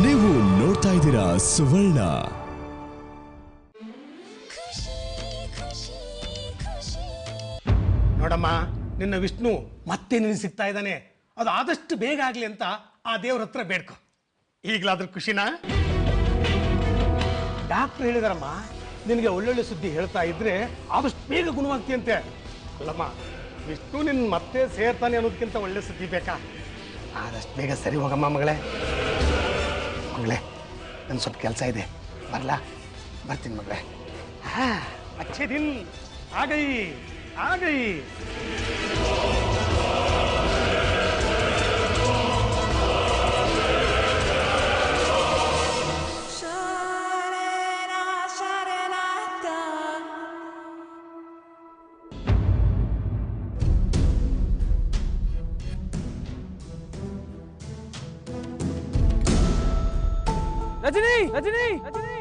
ನೀವು ನೋಡ್ತಾ ಇದ್ದೀರಾ ಸುವರ್ಣ. ನೋಡಮ್ಮ, ನಿನ್ನ ವಿಷ್ಣು ಮತ್ತೆ ನಿನ್ನ ಸಿಗ್ತಾ ಇದ್ದಾನೆ. ಅದು ಆದಷ್ಟು ಬೇಗ ಆಗ್ಲಿ ಅಂತ ಆ ದೇವ್ರ ಹತ್ರ ಬೇಡ್ಕೊ. ಈಗಲಾದ್ರೂ ಖುಷಿನಾ? ಡಾಕ್ಟರ್ ಹೇಳಿದಾರಮ್ಮ, ನಿನಗೆ ಒಳ್ಳೊಳ್ಳೆ ಸುದ್ದಿ ಹೇಳ್ತಾ ಇದ್ರೆ ಆದಷ್ಟು ಬೇಗ ಗುಣವಾಗ್ತೀಯಂತೆ. ಅಲ್ಲಮ್ಮ, ವಿಷ್ಣು ನಿನ್ನ ಮತ್ತೆ ಸೇರ್ತಾನೆ ಅನ್ನೋದಕ್ಕಿಂತ ಒಳ್ಳೆ ಸುದ್ದಿ ಬೇಕಾ? ಆದಷ್ಟು ಬೇಗ ಸರಿ ಹೋಗಮ್ಮ ಮಗಳೇ. ಮಗಳೇ, ನನ್ನ ಸ್ವಲ್ಪ ಕೆಲಸ ಇದೆ, ಬರಲಾ? ಬರ್ತೀನಿ ಮಗಳೇ. अच्छे दिन आ गई, आ गई. रजनी, रजनी, रजनी.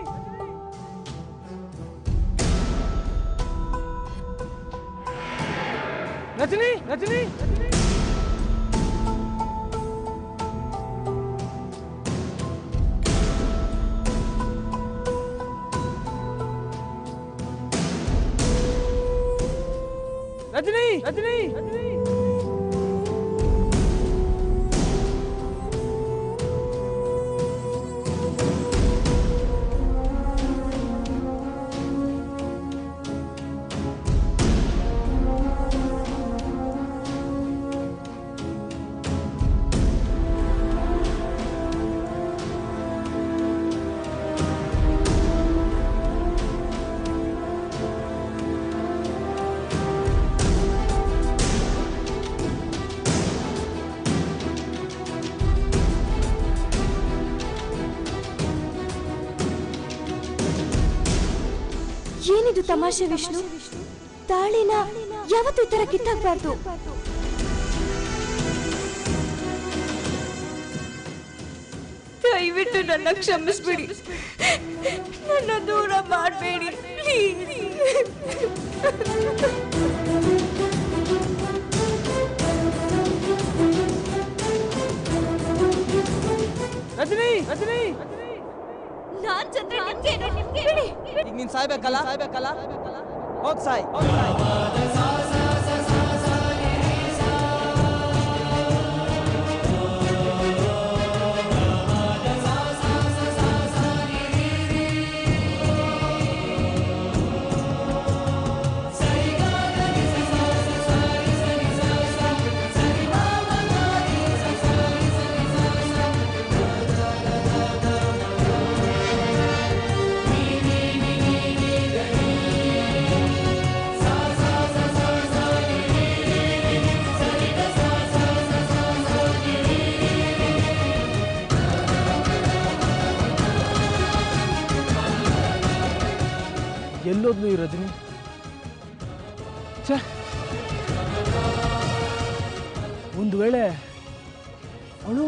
रजनी, रजनी, रजनी, रजनी, रजनी. ಏನಿದು ತಮಾಷೆ ವಿಷ್ಣು? ತಾಳಿನ ಯಾವತ್ತೂ ಈ ತರ ಕಿತ್ತಾಕ್ಬಾರ್ದು. ದಯವಿಟ್ಟು ನನ್ನ ಕ್ಷಮಿಸ್ಬಿಡಿ, ನನ್ನ ದೂರ ಮಾಡಬೇಡಿ ಪ್ಲೀಸ್. रजनी, रजनी. ನಾನ್ ಚಂದ್ರ ನಿಮ್ಗೆ ಬಿಡಿ. ಈಗ ನೀನ್ ಸಾಯ್ಬೇಕಲ್ಲ, ಹೋಗ್ ಸಾಯ್. ಎಲ್ಲೋದ್ಲು ಈ ರಜನಿ? ಒಂದು ವೇಳೆ ಅವಳು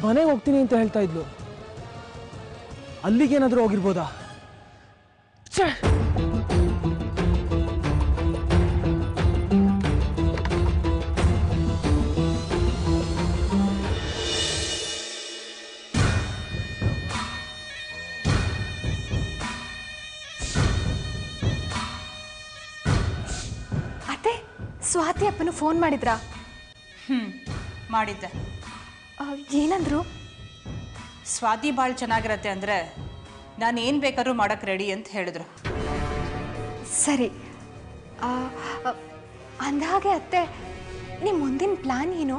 ಮನೆಗೆ ಹೋಗ್ತೀನಿ ಅಂತ ಹೇಳ್ತಾ ಇದ್ಲು, ಅಲ್ಲಿಗೇನಾದ್ರೂ ಹೋಗಿರ್ಬೋದಾ? ಸ್ವಾತಿ ಅಪ್ಪನು ಫೋನ್ ಮಾಡಿದ್ರಾ? ಮಾಡಿದ್ದೆ. ಏನಂದ್ರು? ಸ್ವಾತಿ ಭಾಳ ಚೆನ್ನಾಗಿರತ್ತೆ ಅಂದರೆ ನಾನು ಏನು ಬೇಕಾದ್ರೂ ಮಾಡೋಕ್ಕೆ ರೆಡಿ ಅಂತ ಹೇಳಿದ್ರು. ಸರಿ, ಅಂದಹಾಗೆ ಅತ್ತೆ, ನಿಮ್ಮ ಮುಂದಿನ ಪ್ಲಾನ್ ಏನು?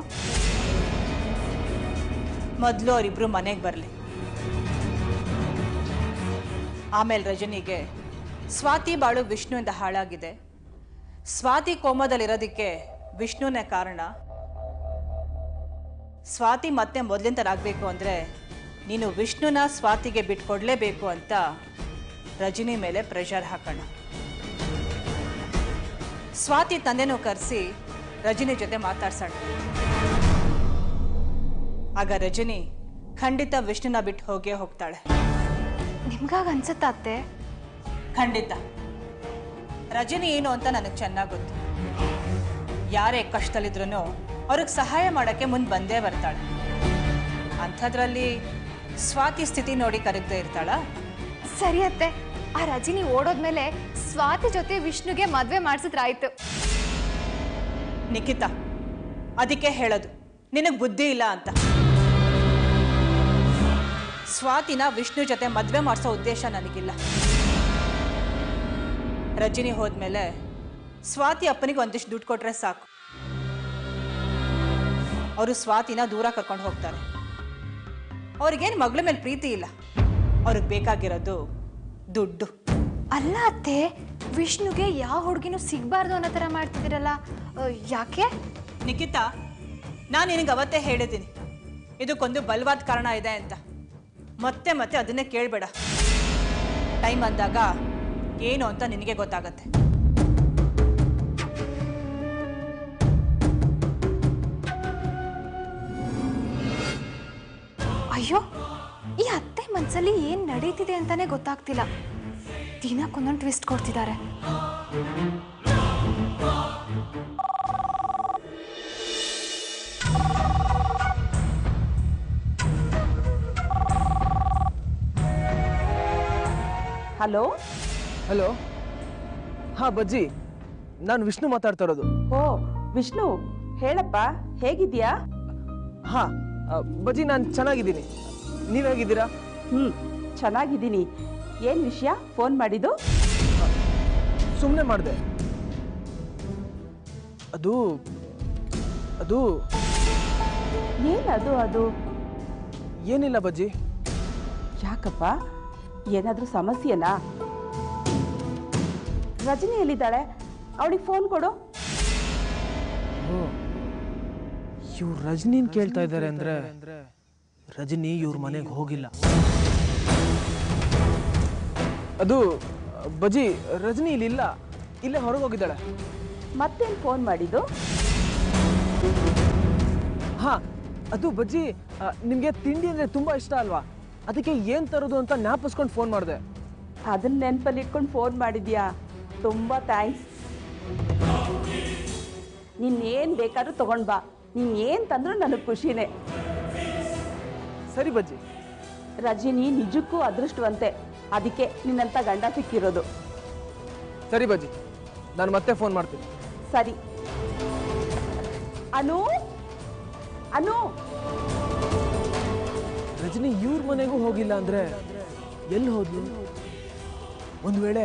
ಮೊದಲು ಅವರಿಬ್ಬರು ಮನೆಗೆ ಬರಲಿ, ಆಮೇಲೆ ರಜನಿಗೆ ಸ್ವಾತಿ ಬಾಳು ವಿಷ್ಣುವಿಂದ ಹಾಳಾಗಿದೆ, ಸ್ವಾತಿ ಕೋಮದಲ್ಲಿರೋದಕ್ಕೆ ವಿಷ್ಣುನೇ ಕಾರಣ, ಸ್ವಾತಿ ಮತ್ತೆ ಮೊದಲಿನ ಥರ ಆಗಬೇಕು ಅಂದರೆ ನೀನು ವಿಷ್ಣುನ ಸ್ವಾತಿಗೆ ಬಿಟ್ಕೊಡ್ಲೇಬೇಕು ಅಂತ ರಜನಿ ಮೇಲೆ ಪ್ರೆಷರ್ ಹಾಕೋಣ. ಸ್ವಾತಿ ತಂದೆನೂ ಕರೆಸಿ ರಜನಿ ಜೊತೆ ಮಾತಾಡ್ಸೋಣ. ಆಗ ರಜನಿ ಖಂಡಿತ ವಿಷ್ಣುನ ಬಿಟ್ಟು ಹೋಗೇ ಹೋಗ್ತಾಳೆ. ನಿಮ್ಗಾಗ ಅನ್ಸುತ್ತಾ ಅತ್ತೆ? ಖಂಡಿತ. ರಜನಿ ಏನು ಅಂತ ನನಗೆ ಚೆನ್ನಾಗಿ ಗೊತ್ತು. ಯಾರೇ ಕಷ್ಟದಲ್ಲಿದ್ರೂ ಅವ್ರಿಗೆ ಸಹಾಯ ಮಾಡೋಕ್ಕೆ ಮುಂದೆ ಬಂದೇ ಬರ್ತಾಳೆ. ಅಂಥದ್ರಲ್ಲಿ ಸ್ವಾತಿ ಸ್ಥಿತಿ ನೋಡಿ ಕರಗದೆ ಇರ್ತಾಳ? ಸರಿ ಅತ್ತೆ, ಆ ರಜನಿ ಓಡೋದ್ಮೇಲೆ ಸ್ವಾತಿ ಜೊತೆ ವಿಷ್ಣುಗೆ ಮದ್ವೆ ಮಾಡಿಸಿದ್ರಾಯ್ತು. ನಿಖಿತಾ, ಅದಕ್ಕೆ ಹೇಳೋದು ನಿನಗೆ ಬುದ್ಧಿ ಇಲ್ಲ ಅಂತ. ಸ್ವಾತಿನ ವಿಷ್ಣು ಜೊತೆ ಮದ್ವೆ ಮಾಡಿಸೋ ಉದ್ದೇಶ ನನಗಿಲ್ಲ. ರಜನಿ ಹೋದ್ಮೇಲೆ ಸ್ವಾತಿ ಅಪ್ಪನಿಗೆ ಒಂದಿಷ್ಟು ದುಡ್ಡು ಕೊಟ್ರೆ ಸಾಕು. ಅವರು ಸ್ವಾತಿನ ದೂರ ಕರ್ಕೊಂಡು ಹೋಗ್ತಾರೆ. ಅವ್ರಿಗೇನು ಮಗಳ ಮೇಲೆ ಪ್ರೀತಿ ಇಲ್ಲ, ಅವ್ರಿಗೆ ಬೇಕಾಗಿರೋದು ದುಡ್ಡು. ಅಲ್ಲ ಅತ್ತೆ, ವಿಷ್ಣುಗೆ ಯಾವ ಹುಡುಗಿನೂ ಸಿಗಬಾರ್ದು ಅನ್ನೋ ಥರ ಮಾಡ್ತಿದ್ದೀರಲ್ಲ, ಯಾಕೆ? ನಿಖಿತಾ, ನಾನು ನಿನಗೆ ಅವತ್ತೇ ಹೇಳಿದ್ದೀನಿ ಇದಕ್ಕೊಂದು ಬಲವಾದ ಕಾರಣ ಇದೆ ಅಂತ. ಮತ್ತೆ ಮತ್ತೆ ಅದನ್ನೇ ಕೇಳಬೇಡ. ಟೈಮ್ ಅಂದಾಗ ಏನು ಅಂತ ನಿನಗೆ ಗೊತ್ತಾಗತ್ತೆ. ಅಯ್ಯೋ, ಈ ಅತ್ತೆ ಮನಸ್ಸಲ್ಲಿ ಏನು ನಡೀತಿದೆ ಅಂತಾನೆ ಗೊತ್ತಾಗ್ತಿಲ್ಲ. ದಿನಕ್ಕೊಂದೊಂದು ಟ್ವಿಸ್ಟ್ ಕೊಡ್ತಿದ್ದಾರೆ. ಹಲೋ ಹಲೋ, ಹಾಂ ಬಜ್ಜಿ, ನಾನು ವಿಷ್ಣು ಮಾತಾಡ್ತಾ ಇರೋದು. ಓ ವಿಷ್ಣು, ಹೇಳಪ್ಪ, ಹೇಗಿದ್ಯಾ? ಹಾಂ ಬಜ್ಜಿ, ನಾನು ಚೆನ್ನಾಗಿದ್ದೀನಿ. ನೀವು ಹೇಗಿದ್ದೀರಾ? ಚೆನ್ನಾಗಿದ್ದೀನಿ. ಏನು ವಿಷಯ ಫೋನ್ ಮಾಡಿದ್ದು? ಸುಮ್ಮನೆ ಮಾಡಿದೆ. ಅದು ಅದು ಏನದು? ಅದು ಏನಿಲ್ಲ ಬಜ್ಜಿ. ಯಾಕಪ್ಪ, ಏನಾದರೂ ಸಮಸ್ಯೆನಾ? ರಜನಿ ಎಲ್ಲಿದ್ದಾಳೆ? ಅವಳಿಗೆ ಫೋನ್ ಕೊಡು. ಇವ್ರು ರಜನಿನ್ ಕೇಳ್ತಾ ಇದ್ದಾರೆ ಅಂದ್ರೆ ರಜನಿ ಇವ್ರ ಮನೆಗೆ ಹೋಗಿಲ್ಲ. ಅದು ಬಜ್ಜಿ, ರಜನಿ ಇಲ್ಲಿಲ್ಲ, ಇಲ್ಲೇ ಹೊರಗೆ ಹೋಗಿದ್ದಾಳೆ. ಮತ್ತೇನು ಫೋನ್ ಮಾಡಿದ್ದು? ಹಾಂ, ಅದು ಬಜ್ಜಿ, ನಿಮಗೆ ತಿಂಡಿ ಅಂದರೆ ತುಂಬ ಇಷ್ಟ ಅಲ್ವಾ? ಅದಕ್ಕೆ ಏನು ತರೋದು ಅಂತ ಜ್ಞಾಪಿಸ್ಕೊಂಡು ಫೋನ್ ಮಾಡಿದೆ. ಅದನ್ನ ನೆನಪಲ್ಲಿ ಇಟ್ಕೊಂಡು ಫೋನ್ ಮಾಡಿದ್ಯಾ? ತುಂಬ ಥ್ಯಾಂಕ್ಸ್. ನೀನೇನು ಬೇಕಾದ್ರೂ ತಗೊಂಡು ಬಾ. ನೀನು ಏನು ತಂದ್ರೂ ನನಗೆ ಖುಷಿನೇ. ಸರಿ ಬಜ್ಜಿ. ರಜನಿ ನಿಜಕ್ಕೂ ಅದೃಷ್ಟವಂತೆ, ಅದಕ್ಕೆ ನಿನ್ನಂಥ ಗಂಡ ಸಿಕ್ಕಿರೋದು. ಸರಿ ಬಜ್ಜಿ, ನಾನು ಮತ್ತೆ ಫೋನ್ ಮಾಡ್ತೀನಿ. ಸರಿ. ಅನು ಅನು, ರಜನಿ ಇವ್ರ ಮನೆಗೂ ಹೋಗಿಲ್ಲ ಅಂದ್ರೆ ಎಲ್ಲಿ ಹೋದ್ಲು? ಒಂದು ವೇಳೆ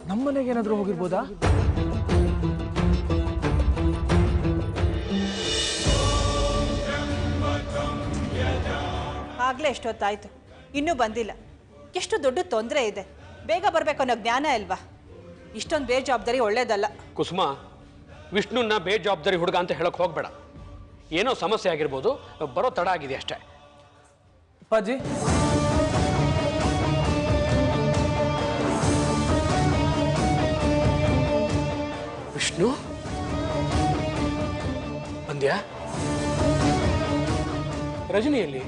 ನಮ್ಮ ಮನೆಗೆ ಏನಾದರೂ ಹೋಗಿರ್ಬೋದಾ? ಆಗಲೇ ಎಷ್ಟೊತ್ತಾಯ್ತು, ಇನ್ನೂ ಬಂದಿಲ್ಲ. ಎಷ್ಟು ದೊಡ್ಡ ತೊಂದರೆ ಇದೆ, ಬೇಗ ಬರಬೇಕು ಅನ್ನೋ ಜ್ಞಾನ ಇಲ್ವಾ? ಇಷ್ಟೊಂದು ಬೇಜವಾಬ್ದಾರಿ ಒಳ್ಳೇದಲ್ಲ. ಕುಸುಮ, ವಿಷ್ಣುನ ಬೇಜವಾಬ್ದಾರಿ ಹುಡುಗ ಅಂತ ಹೇಳಕ್ ಹೋಗ್ಬೇಡ. ಏನೋ ಸಮಸ್ಯೆ ಆಗಿರ್ಬೋದು, ಬರೋ ತಡ ಆಗಿದೆ ಅಷ್ಟೇ. ಅಪ್ಪಾಜಿ, ವಿಷ್ಣು ಬಂದ್ಯಾ? ರಜನಿಯಲ್ಲಿ?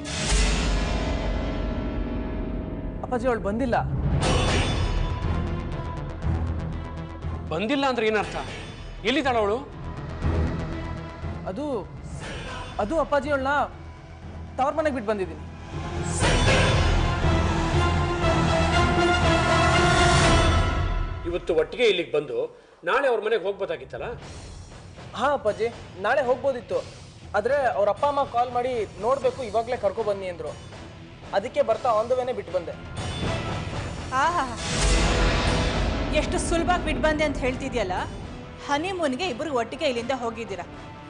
ಅಪ್ಪಾಜಿ, ಅವಳು ಬಂದಿಲ್ಲ. ಬಂದಿಲ್ಲ ಅಂದ್ರೆ ಏನರ್ಥ? ಎಲ್ಲಿದ್ದಾಳ ಅವಳು? ಅದು ಅದು ಅಪ್ಪಾಜಿ, ಅವಳನ್ನ ತವ್ರ ಮನೆಗೆ ಬಿಟ್ಟು ಬಂದಿದ್ದೀನಿ. ಇವತ್ತು ಒಟ್ಟಿಗೆ ಇಲ್ಲಿಗೆ ಬಂದು ನಾಳೆ ಅವ್ರ ಮನೆಗೆ ಹೋಗ್ಬೋದಾಗಿತ್ತಲ್ಲ? ಹಾಂ ಅಪ್ಪಾಜಿ, ನಾಳೆ ಹೋಗ್ಬೋದಿತ್ತು. ಆದರೆ ಅವ್ರ ಅಪ್ಪ ಅಮ್ಮ ಕಾಲ್ ಮಾಡಿ ನೋಡಬೇಕು, ಇವಾಗಲೇ ಕರ್ಕೊಬನ್ನಿ ಅಂದರು. ಅದಕ್ಕೆ ಬರ್ತಾ ಆನ್ ದ ವೇನೇ ಬಿಟ್ಟು ಬಂದೆ. ಆಹಾ, ಎಷ್ಟು ಸುಲಭವಾಗಿ ಬಿಟ್ಟು ಬಂದೆ ಅಂತ ಹೇಳ್ತಿದ್ಯಲ್ಲ. ಹನಿಮೂನ್ಗೆ ಇಬ್ಬರು ಒಟ್ಟಿಗೆ ಇಲ್ಲಿಂದ ಹೋಗಿದ್ದೀರಾ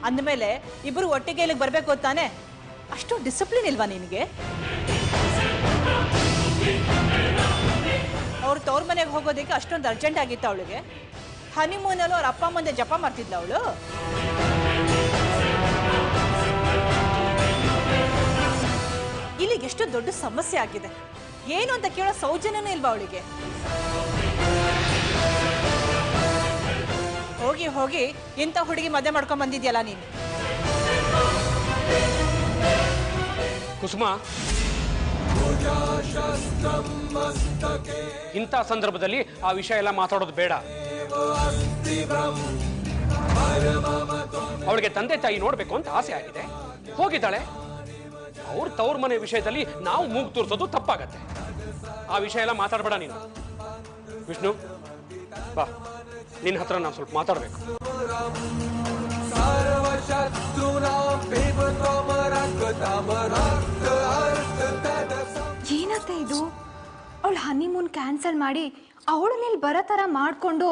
ಅಂದಮೇಲೆ ಇಬ್ಬರು ಒಟ್ಟಿಗೆ ಇಲ್ಲಿಗೆ ಬರಬೇಕು ತಾನೆ? ಅಷ್ಟು ಡಿಸಿಪ್ಲಿನ್ ಇಲ್ವಾ ನಿನಗೆ? ಅವ್ರು ತವ್ರ ಮನೆಗೆ ಹೋಗೋದಕ್ಕೆ ಅಷ್ಟೊಂದು ಅರ್ಜೆಂಟ್ ಆಗಿತ್ತು ಅವಳಿಗೆ. ಹನಿಮೂನಲ್ಲೂ ಅವ್ರ ಅಪ್ಪ ಮುಂದೆ ಜಪ ಮಾಡ್ತಿದ್ಲ ಅವಳು. ಇಲ್ಲಿಗೆ ಎಷ್ಟು ದೊಡ್ಡ ಸಮಸ್ಯೆ ಆಗಿದೆ, ಏನು ಅಂತ ಕೇಳೋ ಸೌಜನ್ಯನೂ ಇಲ್ವಾ ಅವಳಿಗೆ? ಹೋಗಿ ಹೋಗಿ ಇಂಥ ಹುಡುಗಿ ಮದುವೆ ಮಾಡ್ಕೊಂಡ್ ಬಂದಿದ್ಯಲ್ಲ ನೀನು. ಕುಸುಮ, ಇಂಥ ಸಂದರ್ಭದಲ್ಲಿ ಆ ವಿಷಯ ಎಲ್ಲ ಮಾತಾಡೋದು ಬೇಡ. ಅವಳಿಗೆ ತಂದೆ ತಾಯಿ ನೋಡ್ಬೇಕು ಅಂತ ಆಸೆ ಆಗಿದೆ, ಹೋಗಿದ್ದಾಳೆ. ಅವ್ರ ತವ್ರ ಮನೆ ವಿಷಯದಲ್ಲಿ ನಾವು ಮೂಗು ತೋರಿಸೋದು ತಪ್ಪಾಗತ್ತೆ. ಆ ವಿಷಯ ಎಲ್ಲ ಮಾತಾಡಬೇಡ ನೀನು. ವಿಷ್ಣು ಬಾ, ನಿನ್ನ ಹತ್ರ ನಾನು ಸ್ವಲ್ಪ ಮಾತಾಡಬೇಕು. ಏನತ್ತೆ ಇದು? ಅವಳು ಹನಿಮೂನ್ ಕ್ಯಾನ್ಸಲ್ ಮಾಡಿ ಅವಳನ್ನ ಇಲ್ಲಿ ಬರೋ ಥರ ಮಾಡಿಕೊಂಡು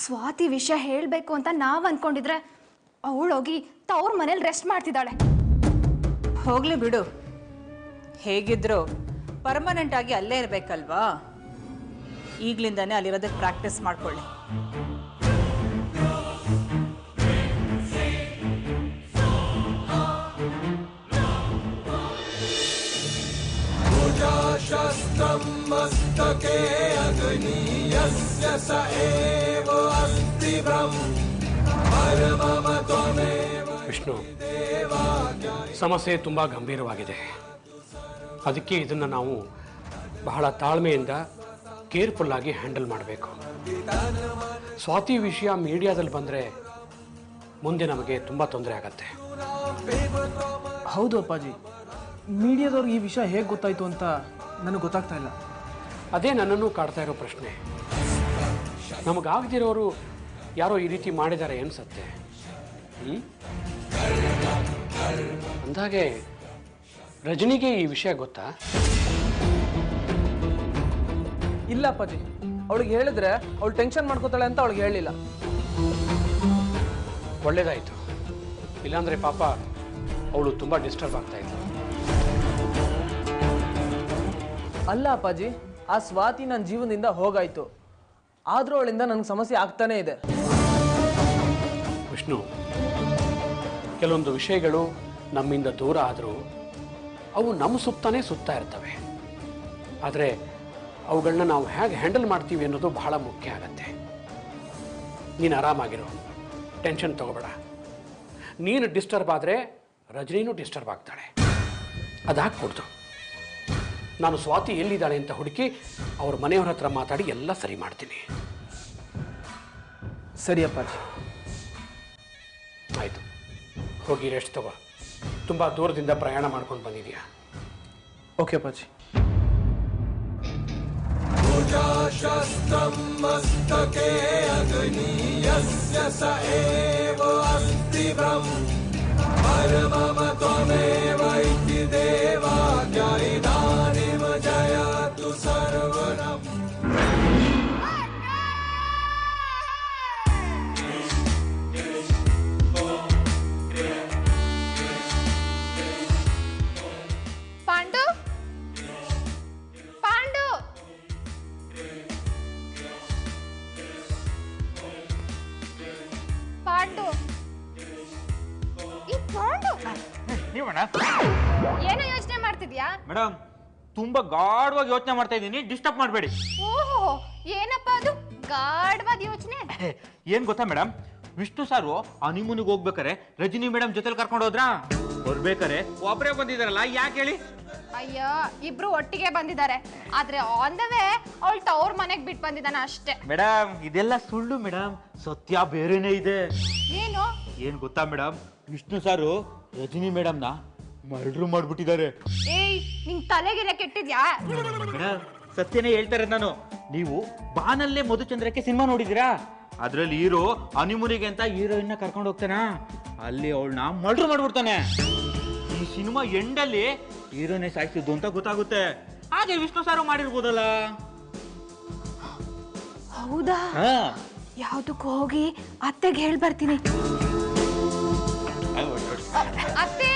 ಸ್ವಾತಿ ವಿಷಯ ಹೇಳಬೇಕು ಅಂತ ನಾವು ಅಂದ್ಕೊಂಡಿದ್ರೆ ಅವಳೋಗಿ ತವ್ರ ಮನೇಲಿ ರೆಸ್ಟ್ ಮಾಡ್ತಿದ್ದಾಳೆ. ಹೋಗ್ಲಿ ಬಿಡು, ಹೇಗಿದ್ರು ಪರ್ಮನೆಂಟ್ ಆಗಿ ಅಲ್ಲೇ ಇರಬೇಕಲ್ವಾ? ಈಗಲಿಂದಾನೇ ಅಲ್ಲಿರೋದಕ್ಕೆ ಪ್ರಾಕ್ಟೀಸ್ ಮಾಡ್ಕೊಳ್ಳಿ. ವಿಷ್ಣು, ಸಮಸ್ಯೆ ತುಂಬಾ ಗಂಭೀರವಾಗಿದೆ. ಅದಕ್ಕೆ ಇದನ್ನು ನಾವು ಬಹಳ ತಾಳ್ಮೆಯಿಂದ ಕೇರ್ಫುಲ್ ಆಗಿ ಹ್ಯಾಂಡಲ್ ಮಾಡಬೇಕು. ಸ್ವಾತಿ ವಿಷಯ ಮೀಡಿಯಾದಲ್ಲಿ ಬಂದರೆ ಮುಂದೆ ನಮಗೆ ತುಂಬ ತೊಂದರೆ ಆಗತ್ತೆ. ಹೌದು ಅಪ್ಪಾಜಿ, ಮೀಡಿಯಾದವ್ರಿಗೆ ಈ ವಿಷಯ ಹೇಗೆ ಗೊತ್ತಾಯ್ತು ಅಂತ ನನಗೆ ಗೊತ್ತಾಗ್ತಾ ಇಲ್ಲ. ಅದೇ ನನ್ನನ್ನು ಕಾಡ್ತಾ ಇರೋ ಪ್ರಶ್ನೆ. ನಮಗಾಗದಿರೋರು ಯಾರೋ ಈ ರೀತಿ ಮಾಡಿದ್ದಾರೆ ಅನ್ಸತ್ತೆ. ಅಂದಾಗೆ ರಜನಿಗೆ ಈ ವಿಷಯ ಗೊತ್ತಾ? ಇಲ್ಲ ಅಪ್ಪಾಜಿ, ಅವಳಿಗೆ ಹೇಳಿದ್ರೆ ಅವಳು ಟೆನ್ಷನ್ ಮಾಡ್ಕೋತಾಳೆ ಅಂತ ಅವಳಿಗೆ ಹೇಳಿಲ್ಲ. ಒಳ್ಳೇದಾಯಿತು, ಇಲ್ಲಾಂದರೆ ಪಾಪ ಅವಳು ತುಂಬ ಡಿಸ್ಟರ್ಬ್ ಆಗ್ತಾ ಇದ್ಲು. ಅಲ್ಲ ಅಪ್ಪಾಜಿ, ಆ ಸ್ವಾತಿ ನನ್ನ ಜೀವನದಿಂದ ಹೋಗಾಯ್ತು, ಆದರೂ ಅವಳಿಂದ ನನಗೆ ಸಮಸ್ಯೆ ಆಗ್ತಾನೇ ಇದೆ. ವಿಷ್ಣು, ಕೆಲವೊಂದು ವಿಷಯಗಳು ನಮ್ಮಿಂದ ದೂರ ಆದರೂ ಅವು ನಮ್ಮ ಸುತ್ತಾನೇ ಸುತ್ತಾ ಇರ್ತವೆ. ಆದರೆ ಅವುಗಳನ್ನ ನಾವು ಹೇಗೆ ಹ್ಯಾಂಡಲ್ ಮಾಡ್ತೀವಿ ಅನ್ನೋದು ಬಹಳ ಮುಖ್ಯ ಆಗತ್ತೆ. ನೀನು ಆರಾಮಾಗಿರು, ಟೆನ್ಷನ್ ತಗೋಬೇಡ. ನೀನು ಡಿಸ್ಟರ್ಬ್ ಆದರೆ ರಜನಿನೂ ಡಿಸ್ಟರ್ಬ್ ಆಗ್ತಾಳೆ. ಅದಾಗ್ಕೊಡ್ತು. ನಾನು ಸ್ವಾತಿ ಎಲ್ಲಿದ್ದಾಳೆ ಅಂತ ಹುಡುಕಿ ಅವ್ರ ಮನೆಯವ್ರ ಹತ್ರ ಮಾತಾಡಿ ಎಲ್ಲ ಸರಿ ಮಾಡ್ತೀನಿ. ಸರಿ ಅಪ್ಪಾಜಿ. ಆಯಿತು, ಹೋಗಿ ರೆಸ್ಟ್ ತಗೋ. ತುಂಬ ದೂರದಿಂದ ಪ್ರಯಾಣ ಮಾಡ್ಕೊಂಡು ಬಂದಿದೆಯಾ? ಓಕೆ ಅಪ್ಪಾಜಿ. ಪಾಂಡು, ಪಾಂಡು, ಪಾಂಡು, ಈ ಪಾಂಡು ಏನೋ ಯೋಚನೆ ಮಾಡ್ತಿದ್ಯಾ? ಮೇಡಮ್, ತುಂಬಾ ಗಾಢವಾಗಿ ಯೋಚನೆ ಮಾಡ್ತಾ ಇದ್ದೀನಿ, ಡಿಸ್ಟರ್ಬ್ ಮಾಡಬೇಡಿ. ಓಹೋ, ಏನಪ್ಪ ಅದು ಗಾಢವಾದ ಯೋಚನೆ? ಏನ್ ಗೊತ್ತಾ ಮೇಡಮ್, ವಿಷ್ಣು ಸಾರು ಹನಿಮೂನಿಗೆ ಹೋಗ್ಬೇಕಾರೆ ರಜನಿ ಮೇಡಮ್ ಜೊತೆಲಿ ಕರ್ಕೊಂಡು ಹೋದ್ರಾ? ಬರ್ಬೇಕಾರೆ ಒಬ್ಬರೇ ಬಂದಿದಾರಲ್ಲ, ಯಾಕೆ ಹೇಳಿ? ಅಯ್ಯೋ, ಇಬ್ರು ಒಟ್ಟಿಗೆ ಬಂದಿದ್ದಾರೆ. ಆದ್ರೆ ಆನ್ ದ ವೇ ಅವಳು ತವ್ರ ಮನೆಗೆ ಬಿಟ್ಟು ಬಂದಿದ್ದಾನ ಅಷ್ಟೇ. ಮೇಡಮ್, ಇದೆಲ್ಲ ಸುಳ್ಳು ಮೇಡಮ್, ಸತ್ಯ ಬೇರೆನೇ ಇದೆ. ಏನು? ಏನ್ ಗೊತ್ತಾ ಮೇಡಮ್, ವಿಷ್ಣು ಸಾರು ರಜನಿ ಮೇಡಮ್ನ ಮರ್ಡ್ರು ಮಾಡ್ಬಿಟ್ಟಿದ್ದಾರೆ. ಏಯ್, ನಿಂಗ್ ತಲೆಗಿರ ಕೆಟ್ಟಿದ್ಯಾ? ಮೇಡಮ್, ಸತ್ಯನೇ ಹೇಳ್ತಾರೆ ನಾನು. ನೀವು ಬಾನಲ್ಲೇ ಮಧುಚಂದ್ರಕ್ಕೆ ಸಿನಿಮಾ ನೋಡಿದಿರಾ? ಅದ್ರಲ್ಲಿ ಹೀರೋ ಹನಿಮೂನಿಗೆ ಅಂತ ಹೀರೋಯಿನ್ ಕರ್ಕೊಂಡು ಹೋಗ್ತಾನ, ಅಲ್ಲಿ ಅವಳನ್ನ ಮರ್ಡ್ರು ಮಾಡ್ಬಿಡ್ತಾನೆ. ಈ ಸಿನಿಮಾ ಎಂಡಲ್ಲಿ ಹೀರೋನೇ ಸಾಯಿಸಿದ್ದು ಅಂತ ಗೊತ್ತಾಗುತ್ತೆ. ಹಾಗೆ ವಿಷ್ಣು ಸಾರು ಮಾಡಿರ್ಬೋದಲ್ಲ. ಹೌದಾ? ಯಾವ್ದಕ್ಕೂ ಹೋಗಿ ಅತ್ತೆಗೆ ಹೇಳ್ ಬರ್ತೀನಿ. ಅತ್ತೆ, ಅತ್ತೆ,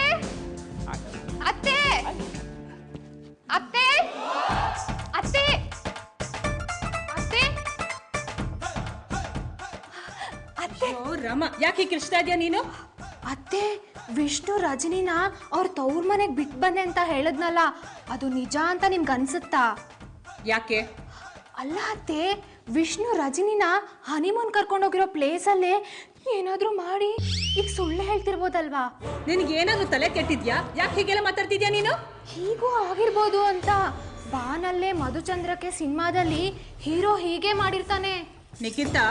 ಅತ್ತೆ, ಅತ್ತೆ, ಅತ್ತೆ, ಅತ್ತೆ. ರಾಮ, ಯಾಕೆ ಕಿರ್ಚ್ತಾ ಇದೆಯಾ ನೀನು? ಅತ್ತೆ, ವಿಷ್ಣು ರಜನಿನ ಅವ್ರ ತವ್ರ ಮನೆಗೆ ಬಿಟ್ಟು ಬಂದೆ ಅಂತ ಹೇಳದ್ನಲ್ಲ, ಅದು ನಿಜ ಅಂತ ನಿಮ್ಗೆ ಅನ್ಸುತ್ತಾ? ಯಾಕೆ? ಅಲ್ಲ ಅತ್ತೆ, ವಿಷ್ಣು ರಜನಿನ ಹನಿಮೂನ್ ಕರ್ಕೊಂಡೋಗಿರೋ ಪ್ಲೇಸಲ್ಲೇ ಏನಾದ್ರೂ ಮಾಡಿ ಈಗ ಸುಳ್ಳು ಹೇಳ್ತಿರ್ಬೋದಲ್ವಾ? ನಿನಗೇನಾದ್ರೂ ತಲೆ ಕೆಟ್ಟಿದ್ಯಾ? ಯಾಕೆ ಹೀಗೆಲ್ಲ ಮಾತಾಡ್ತಿದ್ಯಾ ನೀನು? ಹೀಗೂ ಆಗಿರ್ಬೋದು ಅಂತ. ಬಾನಲ್ಲೇ ಮಧುಚಂದ್ರಕ್ಕೆ ಸಿನಿಮಾದಲ್ಲಿ ಹೀರೋ ಹೀಗೆ ಮಾಡಿರ್ತಾನೆ. ನಿಖಿತಾ,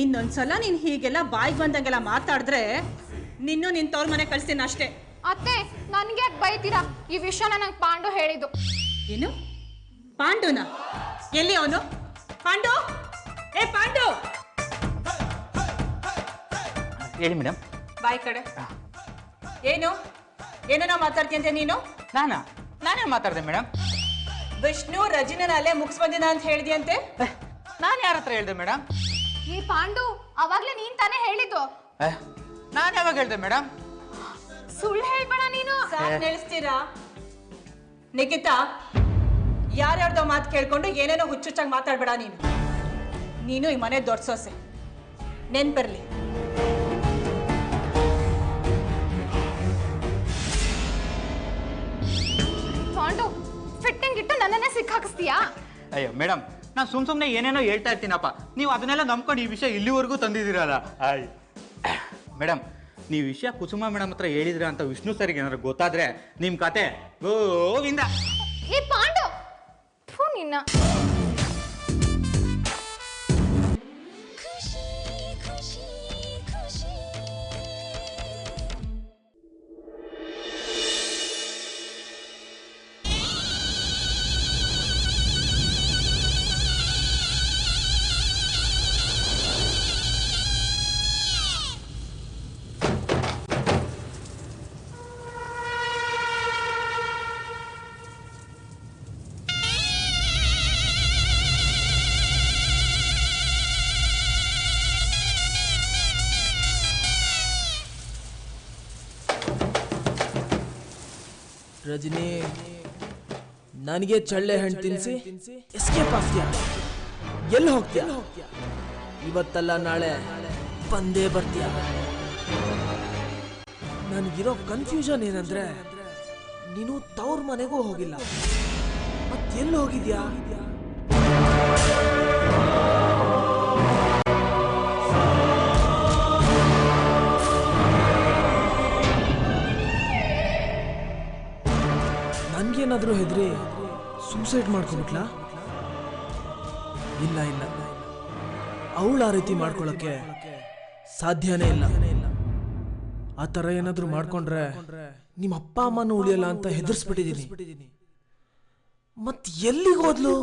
ಇನ್ನೊಂದ್ಸಲ ನೀನು ಹೀಗೆಲ್ಲ ಬಾಯಿಗೆ ಬಂದಂಗೆಲ್ಲ ಮಾತಾಡಿದ್ರೆ ನಿನ್ನೂ ನಿನ್ನ ತವ್ರ ಮನೆ ಕಳಿಸ್ತೀನಿ ಅಷ್ಟೇ. ಅತ್ತೆ ನನ್ಗೆ ಯಾಕೆ ಬೈತೀರಾ? ಈ ವಿಷಯನ ನಂಗೆ ಪಾಂಡು ಹೇಳಿದ್ದು. ಏನು ಪಾಂಡುನ? ಎಲ್ಲಿ ಅವನು? ಪಾಂಡು, ಏ ಪಾಂಡು, ಹೇಳಿ ಮೇಡಮ್. ಬಾಯ್ ಕಡೆ. ಏನು ಏನೇನೋ ಮಾತಾಡ್ತೀಯಂತೆ ನೀನು? ನಾನೇ ಮಾತಾಡಿದೆ ಮೇಡಮ್. ವಿಷ್ಣು ರಜನಿನ ಅಲ್ಲೇ ಮುಗಿಸ್ ಬಂದಿನ ಅಂತ ಹೇಳಿದ್ಯಂತೆ. ನಾನು ಯಾರ ಹತ್ರ ಹೇಳಿದೆ ಮೇಡಮ್? ಈ ಪಾಂಡು ಅವಾಗ್ಲೇ ನೀನ್ ತಾನೇ ಹೇಳಿದ್ದು. ನಾನು ಯಾವಾಗ ಹೇಳಿದೆ ಮೇಡಮ್? ಸುಳ್ಳು ಹೇಳ್ಬೇಡ ನೀನು. ಸಾಕ್ ನಿಲ್ಲಿಸ್ತೀರಾ? ನಿಖಿತಾ, ಯಾರ್ಯಾರ್ದೋ ಮಾತು ಕೇಳ್ಕೊಂಡು ಏನೇನೋ ಹುಚ್ಚುಚ್ಚಾಗಿ ಮಾತಾಡ್ಬೇಡ ನೀನು. ನೀನು ಈ ಮನೆ ದೊಡ್ಡ ಸೊಸೆ, ನೆನ್ಪಿರ್ಲಿ. ಪಾಂಡು ಫಿಟ್ಟಿಂಗ್ ಇಟ್ಟು ನನ್ನನ್ನೇ ಸಿಕ್ಕಾಕಿಸ್ತೀಯಾ? ಅಯ್ಯೋ ಮೇಡಮ್, ನಾನು ಸುಮ್ಮನೆ ಏನೇನೋ ಹೇಳ್ತಾ ಇರ್ತೀನಪ್ಪ. ನೀವು ಅದನ್ನೆಲ್ಲ ನಂಬ್ಕೊಂಡು ಈ ವಿಷಯ ಇಲ್ಲಿವರೆಗೂ ತಂದಿದ್ದೀರಲ್ಲ. ಮೇಡಮ್, ನೀವು ವಿಷಯ ಕುಸುಮ ಮೇಡಮ್ ಹತ್ರ ಹೇಳಿದ್ರ ಅಂತ ವಿಷ್ಣು ಸರ್ಗೆ ಏನಾದ್ರು ಗೊತ್ತಾದ್ರೆ ನಿಮ್ಮ ಕತೆ ಗೋವಿಂದ. ಈ ಪಾಂಡು ನಿನ್ನ ರಜನಿ, ನನಗೆ ಚಳ್ಳೆ ಹಣ್ಣು ತಿನ್ಸಿ ಎಸ್ಕೇಪ್ ಆಗ್ತೀಯ. ಎಲ್ಲಿ ಹೋಗ್ತೀಯ? ಇವತ್ತಲ್ಲ ನಾಳೆ ಬಂದೇ ಬರ್ತೀಯ. ನನಗಿರೋ ಕನ್ಫ್ಯೂಷನ್ ಏನಂದ್ರೆ, ನೀನು ತವ್ರ ಮನೆಗೂ ಹೋಗಿಲ್ಲ, ಮತ್ತೆಲ್ಲಿ ಹೋಗಿದ್ಯಾ? ನನ್ಗೇನಾದ್ರೂ ಹೆದ್ರಿ ಸೂಸೈಡ್ ಮಾಡ್ಕೊಬಿಟ್ಲಾ? ಇಲ್ಲ ಇಲ್ಲ, ಅವಳು ಆ ರೀತಿ ಮಾಡ್ಕೊಳಕ್ಕೆ ಸಾಧ್ಯನೇ ಇಲ್ಲ. ಆ ಥರ ಏನಾದ್ರೂ ಮಾಡ್ಕೊಂಡ್ರೆ ನಿಮ್ಮ ಅಪ್ಪ ಅಮ್ಮನೂ ಉಳಿಯಲ್ಲ ಅಂತ ಹೆದರ್ಸ್ಬಿಟ್ಟಿದ್ದೀನಿ. ಮತ್ ಎಲ್ಲಿಗೆ ಹೋದ್ಲು?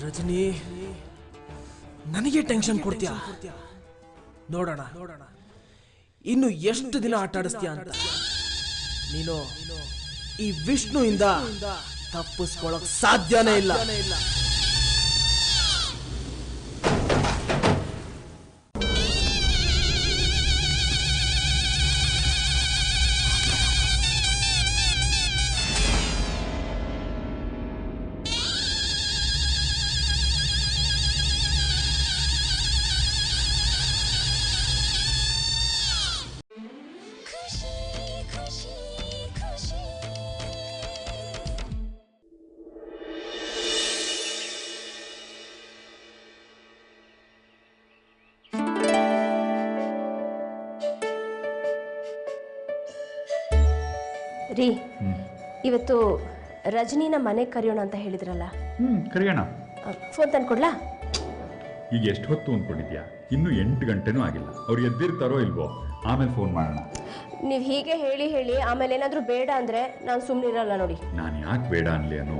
ರಜನಿ, ನನಗೆ ಟೆನ್ಷನ್ ಕೊಡ್ತೀಯ. ನೋಡೋಣ ಇನ್ನು ಎಷ್ಟು ದಿನ ಆಟ ಆಡಿಸ್ತೀಯ ಅಂತ. ನೀನು ಈ ವಿಷ್ಣುವಿಂದ ತಪ್ಪಿಸ್ಕೊಳ್ಳೋಕ್ ಸಾಧ್ಯನೇ ಇಲ್ಲ. ರೀ, ಇವತ್ತು ರಜನಿನ ಮನೆಗೆ ಕರೆಯೋಣ ಅಂತ ಹೇಳಿದ್ರಲ್ಲ? ಕರೆಯೋಣ. ಫೋನ್ ತಂದ್ಕೊಡ್ಲಾ? ಈಗ ಎಷ್ಟು ಹೊತ್ತು ಅಂದ್ಕೊಂಡಿದ್ಯಾ? ಇನ್ನೂ 8 ಗಂಟೆನೂ ಆಗಿಲ್ಲ. ಅವ್ರು ಎದ್ದಿರ್ತಾರೋ ಇಲ್ವೋ, ಆಮೇಲೆ ಫೋನ್ ಮಾಡೋಣ. ನೀವು ಹೀಗೆ ಹೇಳಿ ಆಮೇಲೆ ಏನಾದರೂ ಬೇಡ ಅಂದರೆ ನಾನು ಸುಮ್ಮನಿರಲ್ಲ ನೋಡಿ. ನಾನು ಯಾಕೆ ಬೇಡ ಅನ್ಲಿ ಅನು?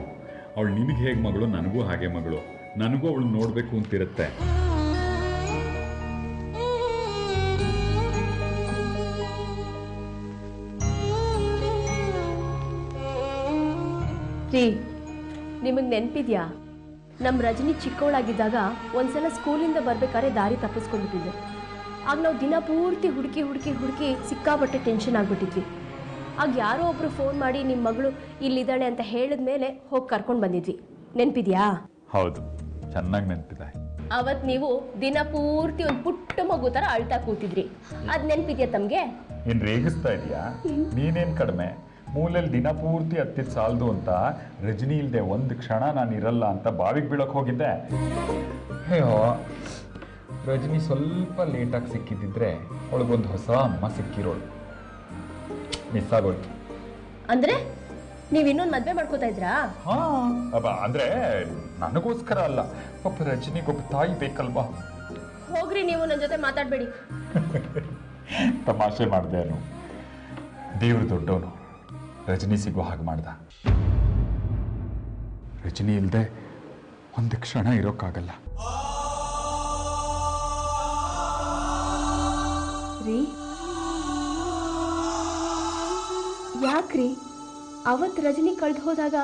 ಅವಳು ನಿನಗೆ ಹೇಗೆ ಮಗಳು, ನನಗೂ ಹಾಗೆ ಮಗಳು. ನನಗೂ ಅವಳು ನೋಡಬೇಕು ಅಂತಿರುತ್ತೆ. ರೀ, ನಿಮಗೆ ನೆನಪಿದ್ಯಾ? ನಮ್ಮ ರಜನಿ ಚಿಕ್ಕವಳಾಗಿದ್ದಾಗ ಒಂದ್ಸಲ ಸ್ಕೂಲಿಂದ ಬರ್ಬೇಕಾದ್ರೆ ದಾರಿ ತಪ್ಪಿಸ್ಕೊಂಡ್ಬಿಟ್ಟಿದ್ದೆ. ಆಗ ನಾವು ದಿನ ಪೂರ್ತಿ ಹುಡುಕಿ ಸಿಕ್ಕಾಪಟ್ಟೆ ಟೆನ್ಷನ್ ಆಗಿಬಿಟ್ಟಿದ್ವಿ. ಆಗ ಯಾರೋ ಒಬ್ಬರು ಫೋನ್ ಮಾಡಿ ನಿಮ್ಮ ಮಗಳು ಇಲ್ಲಿದ್ದಾಳೆ ಅಂತ ಹೇಳಿದ ಮೇಲೆ ಹೋಗಿ ಕರ್ಕೊಂಡು ಬಂದಿದ್ವಿ. ನೆನಪಿದ್ಯಾ? ಹೌದು, ಚೆನ್ನಾಗಿ ನೆನಪಿದೆ. ಅವತ್ತು ನೀವು ದಿನ ಪೂರ್ತಿ ಒಂದು ಪುಟ್ಟ ಮಗು ಥರ ಅಳ್ತಾ ಕೂತಿದ್ರಿ. ಅದು ನೆನಪಿದ್ಯಾ ತಮಗೆ? ಏನು ರೇಗಿಸ್ತಾ ಇದೆಯಾ? ನೀನೇನು ಕಡಿಮೆ? ಮೂಲೆಯಲ್ಲಿ ದಿನ ಪೂರ್ತಿ ಹತ್ತಿದ ಸಾಲದು ಅಂತ ರಜನಿ ಇಲ್ಲದೆ ಒಂದು ಕ್ಷಣ ನಾನು ಇರಲ್ಲ ಅಂತ ಬಾವಿಗೆ ಬೀಳಕ್ಕೆ ಹೋಗಿದ್ದೆ. ಅಯ್ಯೋ, ರಜನಿ ಸ್ವಲ್ಪ ಲೇಟಾಗಿ ಸಿಕ್ಕಿದ್ದಿದ್ರೆ ಅವಳಿಗೊಂದು ಹೊಸ ಅಮ್ಮ ಸಿಕ್ಕಿರೋಳು. ಮಿಸ್ ಆಗೋಯ್ತು. ಅಂದ್ರೆ ನೀವ್ ಇನ್ನೊಂದು ಮದ್ವೆ ಮಾಡ್ಕೋತಾ ಇದ್ರಾ? ಹಾ ಅಂದ್ರೆ ನನಗೋಸ್ಕರ ಅಲ್ಲ, ಪಾಪ ರಜನಿಗೊಬ್ಬ ತಾಯಿ ಬೇಕಲ್ವಾ. ಹೋಗ್ರಿ, ನೀವು ನನ್ನ ಜೊತೆ ಮಾತಾಡ್ಬೇಡಿ. ತಮಾಷೆ ಮಾಡಿದೆ ಅನು. ದೇವ್ರು ದೊಡ್ಡವನು, ರಜನಿ ಸಿಗೋ ಹಾಗೆ ಮಾಡ್ದ. ರಜನಿ ಇಲ್ಲದೆ ಒಂದು ಕ್ಷಣ ಇರೋಕ್ಕಾಗಲ್ಲ. ರೀ ಯಾಕ್ರಿ ಅವತ್ತು ರಜನಿ ಕಳೆದು ಹೋದಾಗ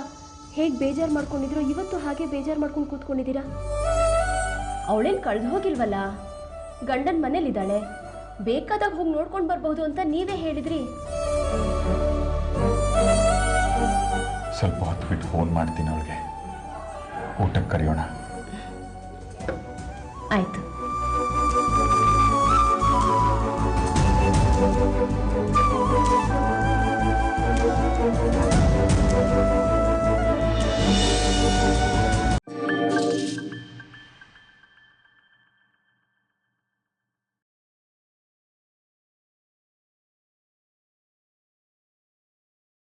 ಹೇಗೆ ಬೇಜಾರು ಮಾಡ್ಕೊಂಡಿದ್ರು ಇವತ್ತು ಹಾಗೆ ಬೇಜಾರು ಮಾಡ್ಕೊಂಡು ಕೂತ್ಕೊಂಡಿದ್ದೀರಾ? ಅವಳೇನು ಕಳೆದು ಹೋಗಿಲ್ವಲ್ಲ, ಗಂಡನ ಮನೇಲಿದ್ದಾಳೆ, ಬೇಕಾದಾಗ ಹೋಗಿ ನೋಡ್ಕೊಂಡು ಬರ್ಬಹುದು ಅಂತ ನೀವೇ ಹೇಳಿದ್ರಿ. ಸ್ವಲ್ಪ ಹೊತ್ತು ಬಿಟ್ಟು ಫೋನ್ ಮಾಡ್ತೀನಿ ಅವಳಿಗೆ, ಊಟಕ್ಕೆ ಕರೆಯೋಣ. ಆಯ್ತು.